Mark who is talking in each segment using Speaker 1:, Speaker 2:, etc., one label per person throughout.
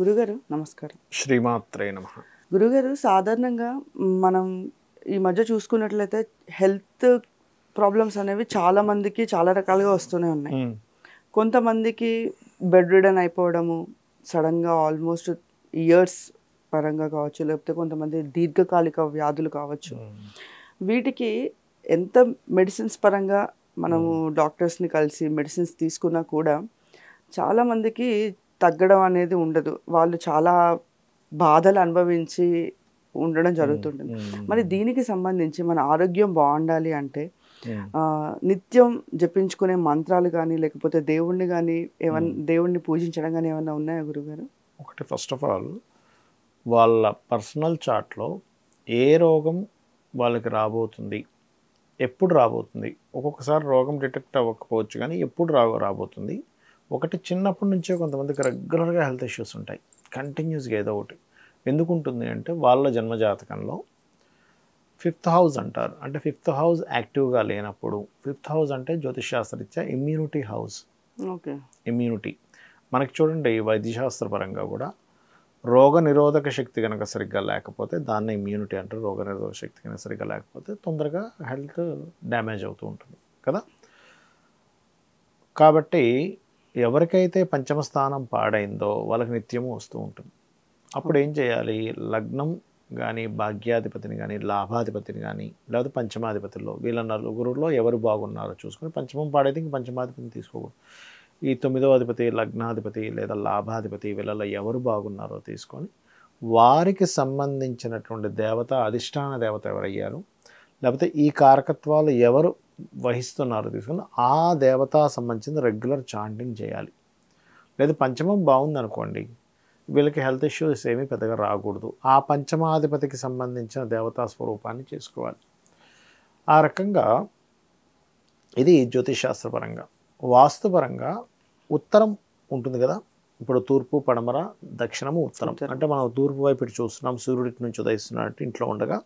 Speaker 1: గురుగారు నమస్కారం.
Speaker 2: శ్రీమాత్రే నమః.
Speaker 1: గురుగారు సాధారణంగా మనం ఈ మధ్య చూసుకున్నట్లయితే హెల్త్ ప్రాబ్లమ్స్ అనేవి చాలా మందికి చాలా రకాలుగా వస్తూనే ఉన్నాయి. కొంతమందికి బెడ్ రిడన్ అయిపోవడము, సడన్‌గా ఆల్మోస్ట్ ఇయర్స్ పరంగా కావచ్చు, లేకపోతే కొంతమంది దీర్ఘకాలిక వ్యాధులు కావచ్చు. వీటికి ఎంత మెడిసిన్స్ పరంగా మనము డాక్టర్స్‌ని కలిసి మెడిసిన్స్ తీసుకున్నా కూడా చాలామందికి తగ్గడం అనేది ఉండదు. వాళ్ళు చాలా బాధలు అనుభవించి ఉండడం జరుగుతుంటుంది. మరి దీనికి సంబంధించి మన ఆరోగ్యం బావుండాలి అంటే నిత్యం జపించుకునే మంత్రాలు గానీ, లేకపోతే దేవుడిని గానీ దేవుడిని పూజించడం గానీ ఏమన్నా ఉన్నాయా గురుగారు?
Speaker 2: ఒకటి ఫస్ట్ ఆఫ్ ఆల్ వాళ్ళ పర్సనల్ చార్ట్‌లో ఏ రోగం వాళ్ళకి రాబోతుంది, ఎప్పుడు రాబోతుంది, ఒక్కొక్కసారి రోగం డిటెక్ట్ అవ్వకపోవచ్చు కానీ ఎప్పుడు రాబోతుంది. ఒకటి చిన్నప్పటి నుంచే కొంతమందికి రెగ్యులర్గా హెల్త్ ఇష్యూస్ ఉంటాయి, కంటిన్యూస్గా ఏదో ఒకటి. ఎందుకు ఉంటుంది అంటే వాళ్ళ జన్మజాతకంలో 5th హౌస్ అంటారు. అంటే 5th హౌస్ యాక్టివ్గా లేనప్పుడు, 5th హౌస్ అంటే జ్యోతిషశాస్త్రరీత్యా ఇమ్యూనిటీ హౌస్.
Speaker 1: ఓకే.
Speaker 2: ఇమ్యూనిటీ మనకి చూడండి వైద్యశాస్త్రపరంగా కూడా రోగ నిరోధక శక్తి కనుక సరిగ్గా లేకపోతే దాన్ని ఇమ్యూనిటీ అంటారు. రోగ నిరోధక శక్తి కనుక సరిగ్గా లేకపోతే తొందరగా హెల్త్ డ్యామేజ్ అవుతూ ఉంటుంది కదా. కాబట్టి ఎవరికైతే పంచమ స్థానం పాడైందో వాళ్ళకి నిత్యము వస్తూ ఉంటుంది. అప్పుడు ఏం చేయాలి? లగ్నం కానీ, భాగ్యాధిపతిని కానీ, లాభాధిపతిని కానీ, లేకపోతే పంచమాధిపతుల్లో వీళ్ళ నలుగురులో ఎవరు బాగున్నారో చూసుకొని, పంచమం పాడైతే ఇంక పంచమాధిపతిని తీసుకోకూడదు. ఈ 9వ అధిపతి, లగ్నాధిపతి లేదా లాభాధిపతి వీళ్ళలో ఎవరు బాగున్నారో తీసుకొని వారికి సంబంధించినటువంటి దేవత, అధిష్టాన దేవత ఎవరయ్యారు, లేకపోతే ఈ కారకత్వాలు ఎవరు వహిస్తున్నారో తీసుకొని ఆ దేవత సంబంధించిన రెగ్యులర్ చాంటింగ్ చేయాలి. లేదా పంచమం బాగుందనుకోండి, వీళ్ళకి హెల్త్ ఇష్యూస్ ఏమీ పెద్దగా రాకూడదు. ఆ పంచమాధిపతికి సంబంధించిన దేవతా స్వరూపాన్ని చేసుకోవాలి. ఆ రకంగా ఇది జ్యోతిషశాస్త్రపరంగా. వాస్తుపరంగా ఉత్తరం ఉంటుంది కదా, ఇప్పుడు తూర్పు, పడమర, దక్షిణము, ఉత్తరం. అంటే మనం తూర్పు వైపు ఇటు చూస్తున్నాం, సూర్యుడి నుంచి ఉదయిస్తున్నట్టు ఇంట్లో ఉండగా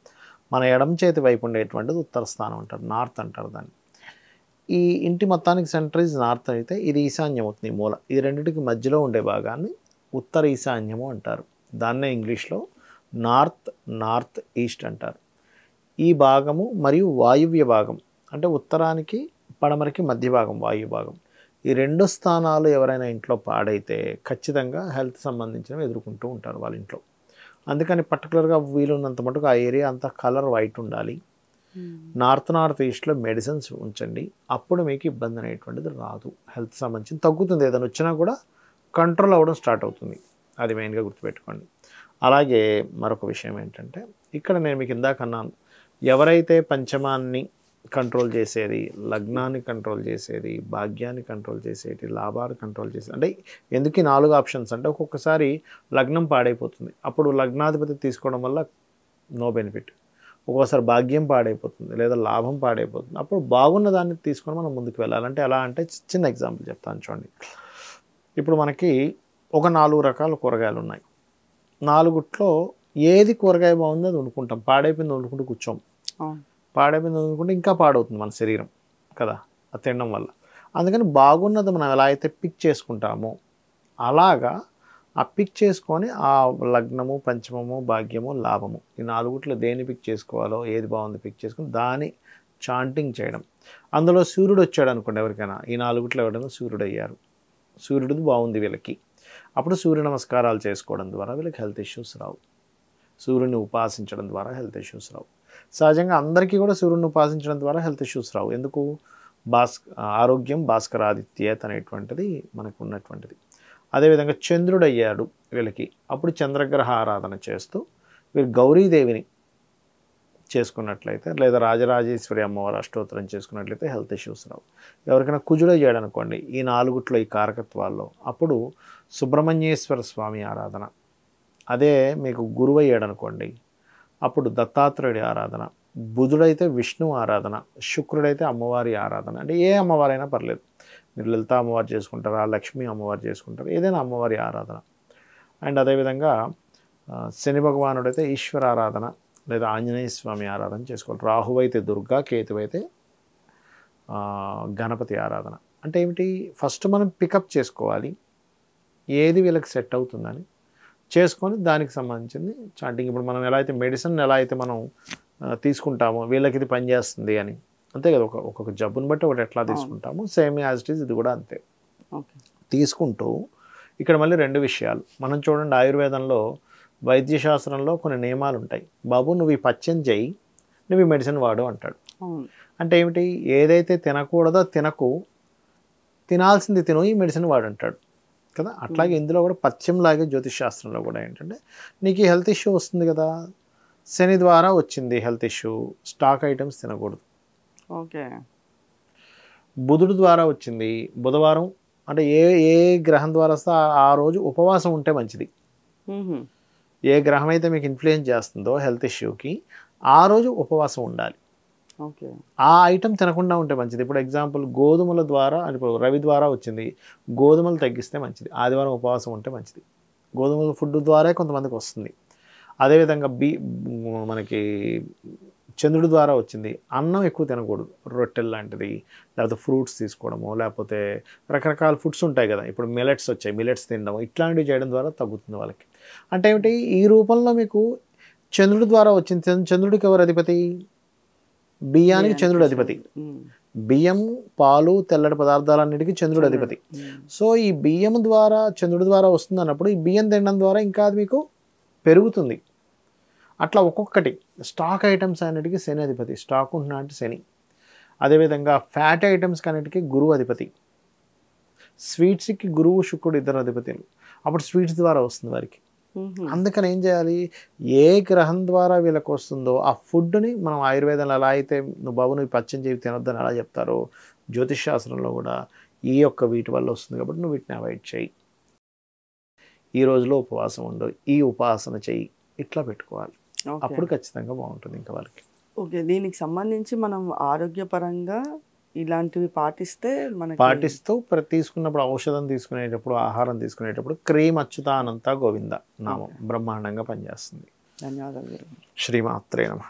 Speaker 2: మన ఎడమ చేతి వైపు ఉండేటువంటిది ఉత్తర స్థానం అంటారు, నార్త్ అంటారు దాన్ని. ఈ ఇంటి మొత్తానికి సెంటర్ ఈజ్ నార్త్ అయితే ఇది ఈశాన్యం అవుతుంది, ఈ మూల. ఈ రెండింటికి మధ్యలో ఉండే భాగాన్ని ఉత్తర ఈశాన్యము అంటారు. దాన్నే ఇంగ్లీష్లో నార్త్ ఈస్ట్ అంటారు. ఈ భాగము మరియు వాయువ్య భాగం అంటే ఉత్తరానికి పడమరకి మధ్య భాగం వాయు భాగం. ఈ రెండు స్థానాలు ఎవరైనా ఇంట్లో పాడైతే ఖచ్చితంగా హెల్త్ సంబంధించినవి ఎదుర్కొంటూ ఉంటారు వాళ్ళ ఇంట్లో. అందుకని పర్టికులర్గా వీలున్నంత మటుకు ఆ ఏరియా అంతా కలర్ వైట్ ఉండాలి. నార్త్ ఈస్ట్లో మెడిసిన్స్ ఉంచండి. అప్పుడు మీకు ఇబ్బంది అనేటువంటిది రాదు. హెల్త్ సంబంధించి తగ్గుతుంది, ఏదైనా వచ్చినా కూడా కంట్రోల్ అవ్వడం స్టార్ట్ అవుతుంది. అది మెయిన్గా గుర్తుపెట్టుకోండి. అలాగే మరొక విషయం ఏంటంటే, ఇక్కడ నేను మీకు ఇందాక అన్నాను, ఎవరైతే పంచమాన్ని కంట్రోల్ చేసేది, లగ్నాన్ని కంట్రోల్ చేసేది, భాగ్యాన్ని కంట్రోల్ చేసేది, లాభాలు కంట్రోల్ చేసేది. అంటే ఎందుకు 4 ఆప్షన్స్ అంటే, ఒక్కొక్కసారి లగ్నం పాడైపోతుంది, అప్పుడు లగ్నాధిపతి తీసుకోవడం వల్ల నో బెనిఫిట్. ఒక్కోసారి భాగ్యం పాడైపోతుంది లేదా లాభం పాడైపోతుంది, అప్పుడు బాగున్న దాన్ని తీసుకొని మనం ముందుకు వెళ్ళాలంటే ఎలా అంటే, చిన్న ఎగ్జాంపుల్ చెప్తాను చూడండి. ఇప్పుడు మనకి ఒక 4 రకాల కూరగాయలు ఉన్నాయి. 4 ఏది కూరగాయ బాగుందో అది వండుకుంటాం, పాడైపోయింది వండుకుంటూ కూర్చోం. పాడైపోయింది వండుకుంటే ఇంకా పాడవుతుంది మన శరీరం కదా అది తినడం వల్ల. అందుకని బాగున్నది మనం ఎలా అయితే పిక్ చేసుకుంటామో అలాగా ఆ పిక్ చేసుకొని ఆ లగ్నము, పంచమము, భాగ్యము, లాభము ఈ 4 దేన్ని పిక్ చేసుకోవాలో, ఏది బాగుంది పిక్ చేసుకొని దాని చాంటింగ్ చేయడం. అందులో సూర్యుడు వచ్చాడు అనుకోండి ఎవరికైనా, ఈ 4 ఎవరైనా సూర్యుడు అయ్యారు, సూర్యుడిది బాగుంది వీళ్ళకి, అప్పుడు సూర్య నమస్కారాలు చేసుకోవడం ద్వారా వీళ్ళకి హెల్త్ ఇష్యూస్ రావు. సూర్యుని ఉపాసించడం ద్వారా హెల్త్ ఇష్యూస్ రావు. సహజంగా అందరికీ కూడా సూర్యుని ఉపాసించడం ద్వారా హెల్త్ ఇష్యూస్ రావు. ఎందుకు? ఆరోగ్యం భాస్కరాదిత్యేత్ అనేటువంటిది మనకు ఉన్నటువంటిది. అదేవిధంగా చంద్రుడు అయ్యాడు వీళ్ళకి, అప్పుడు చంద్రగ్రహ ఆరాధన చేస్తూ వీరు గౌరీదేవిని చేసుకున్నట్లయితే లేదా రాజరాజేశ్వరి అమ్మవారి అష్టోత్తరం చేసుకున్నట్లయితే హెల్త్ ఇష్యూస్ రావు. ఎవరికైనా కుజుడు అయ్యాడు అనుకోండి ఈ 4 ఈ కారకత్వాల్లో, అప్పుడు సుబ్రహ్మణ్యేశ్వర స్వామి ఆరాధన. అదే మీకు గురువు అయ్యాడు అనుకోండి అప్పుడు దత్తాత్రేయుడి ఆరాధన, బుధుడైతే విష్ణు ఆరాధన, శుక్రుడైతే అమ్మవారి ఆరాధన. అంటే ఏ అమ్మవారైనా పర్లేదు, మీరు లలిత అమ్మవారు చేసుకుంటారా, లక్ష్మీ అమ్మవారు చేసుకుంటారు, ఏదైనా అమ్మవారి ఆరాధన. అండ్ అదేవిధంగా శని భగవానుడైతే ఈశ్వర ఆరాధన లేదా ఆంజనేయ స్వామి ఆరాధన చేసుకోవాలి. రాహు అయితే దుర్గా, కేతు అయితే గణపతి ఆరాధన. అంటే ఏమిటి? ఫస్ట్ మనం పికప్ చేసుకోవాలి ఏది వీళ్ళకి సెట్ అవుతుందని. చేసుకొని దానికి సంబంధించింది చార్టింగ్. ఇప్పుడు మనం ఎలా అయితే మెడిసిన్ ఎలా అయితే మనం తీసుకుంటామో వీళ్ళకి ఇది పనిచేస్తుంది అని, అంతే కదా, ఒక్కొక్క జబ్బుని బట్టి ఒకటి ఎట్లా తీసుకుంటాము, సేమ్ యాజ్ ఇట్ ఈస్ ఇది కూడా అంతే. తీసుకుంటూ ఇక్కడ మళ్ళీ 2 విషయాలు మనం చూడండి. ఆయుర్వేదంలో వైద్యశాస్త్రంలో కొన్ని నియమాలు ఉంటాయి. బాబు నువ్వు ఈ పచ్చని చెయ్యి, నువ్వు ఈ మెడిసిన్ వాడు అంటాడు. అంటే ఏమిటి, ఏదైతే తినకూడదో తినకు, తినాల్సింది తిను, ఈ మెడిసిన్ వాడు అంటాడు కదా. అట్లాగే ఇందులో కూడా పథ్యంలాగే జ్యోతిష్ శాస్త్రంలో కూడా ఏంటంటే నీకు ఈ హెల్త్ ఇష్యూ వస్తుంది కదా, శని ద్వారా వచ్చింది హెల్త్ ఇష్యూ, స్టాక్ ఐటమ్స్ తినకూడదు.
Speaker 1: ఓకే.
Speaker 2: బుధుడు ద్వారా వచ్చింది, బుధవారం అంటే ఏ గ్రహం ద్వారా వస్తే ఆ రోజు ఉపవాసం ఉంటే మంచిది. ఏ గ్రహం అయితే మీకు ఇన్ఫ్లుయెన్స్ చేస్తుందో హెల్త్ ఇష్యూకి ఆ రోజు ఉపవాసం ఉండాలి.
Speaker 1: ఓకే.
Speaker 2: ఆ ఐటమ్ తినకుండా ఉంటే మంచిది. ఇప్పుడు ఎగ్జాంపుల్ గోధుమల ద్వారా, ఇప్పుడు రవి ద్వారా వచ్చింది, గోధుమలు తగ్గిస్తే మంచిది. ఆదివారం ఉపవాసం ఉంటే మంచిది. గోధుమల ఫుడ్ ద్వారా కొంతమందికి వస్తుంది. అదేవిధంగా మనకి చంద్రుడి ద్వారా వచ్చింది, అన్నం ఎక్కువ తినకూడదు, రొట్టెలు లాంటిది, లేకపోతే ఫ్రూట్స్ తీసుకోవడము, లేకపోతే రకరకాల ఫుడ్స్ ఉంటాయి కదా, ఇప్పుడు మిలెట్స్ వచ్చాయి, మిలెట్స్ తినడం, ఇట్లాంటివి చేయడం ద్వారా తగ్గుతుంది వాళ్ళకి. అంటే ఏమిటి, ఈ రూపంలో మీకు చంద్రుడి ద్వారా వచ్చింది. చంద్రుడికి ఎవరు అధిపతి? బియ్యానికి చంద్రుడు అధిపతి. బియ్యం, పాలు, తెల్లటి పదార్థాలన్నిటికీ చంద్రుడు అధిపతి. సో ఈ బియ్యం ద్వారా చంద్రుడి ద్వారా వస్తుంది అన్నప్పుడు ఈ బియ్యం తినడం ద్వారా ఇంకా అది మీకు పెరుగుతుంది. అట్లా ఒక్కొక్కటి స్టాక్ ఐటమ్స్ అన్నిటికీ శని అధిపతి. స్టాక్ ఉంటున్నా అంటే శని. అదేవిధంగా ఫ్యాట్ ఐటమ్స్కి అన్నిటికీ గురువు అధిపతి. స్వీట్స్కి గురువు శుక్రుడు ఇద్దరు అధిపతులు. అప్పుడు స్వీట్స్ ద్వారా వస్తుంది వారికి. అందుకని ఏం చేయాలి, ఏ గ్రహం ద్వారా వీళ్ళకి వస్తుందో ఆ ఫుడ్ని మనం ఆయుర్వేదంలో ఎలా అయితే నువ్వు బాబు నువ్వు పచ్చని చెవి తినొద్దని ఎలా చెప్తారో, జ్యోతిష్ శాస్త్రంలో కూడా ఈ యొక్క వీటి వల్ల వస్తుంది కాబట్టి నువ్వు వీటిని అవాయిడ్ చేయి, ఈ రోజులో ఉపవాసం ఉండు, ఈ ఉపాసన చెయ్యి, ఇట్లా పెట్టుకోవాలి. అప్పుడు ఖచ్చితంగా బాగుంటుంది ఇంకా వాళ్ళకి.
Speaker 1: ఓకే. దీనికి సంబంధించి మనం ఆరోగ్యపరంగా ఇలాంటివి పాటిస్తూ
Speaker 2: తీసుకున్నప్పుడు ఔషధం తీసుకునేటప్పుడు, ఆహారం తీసుకునేటప్పుడు క్రీమ్ అచ్యుతానంత గోవింద నామం బ్రహ్మాండంగా పనిచేస్తుంది.
Speaker 1: ధన్యవాదాలు.
Speaker 2: శ్రీమాత్రే నమః.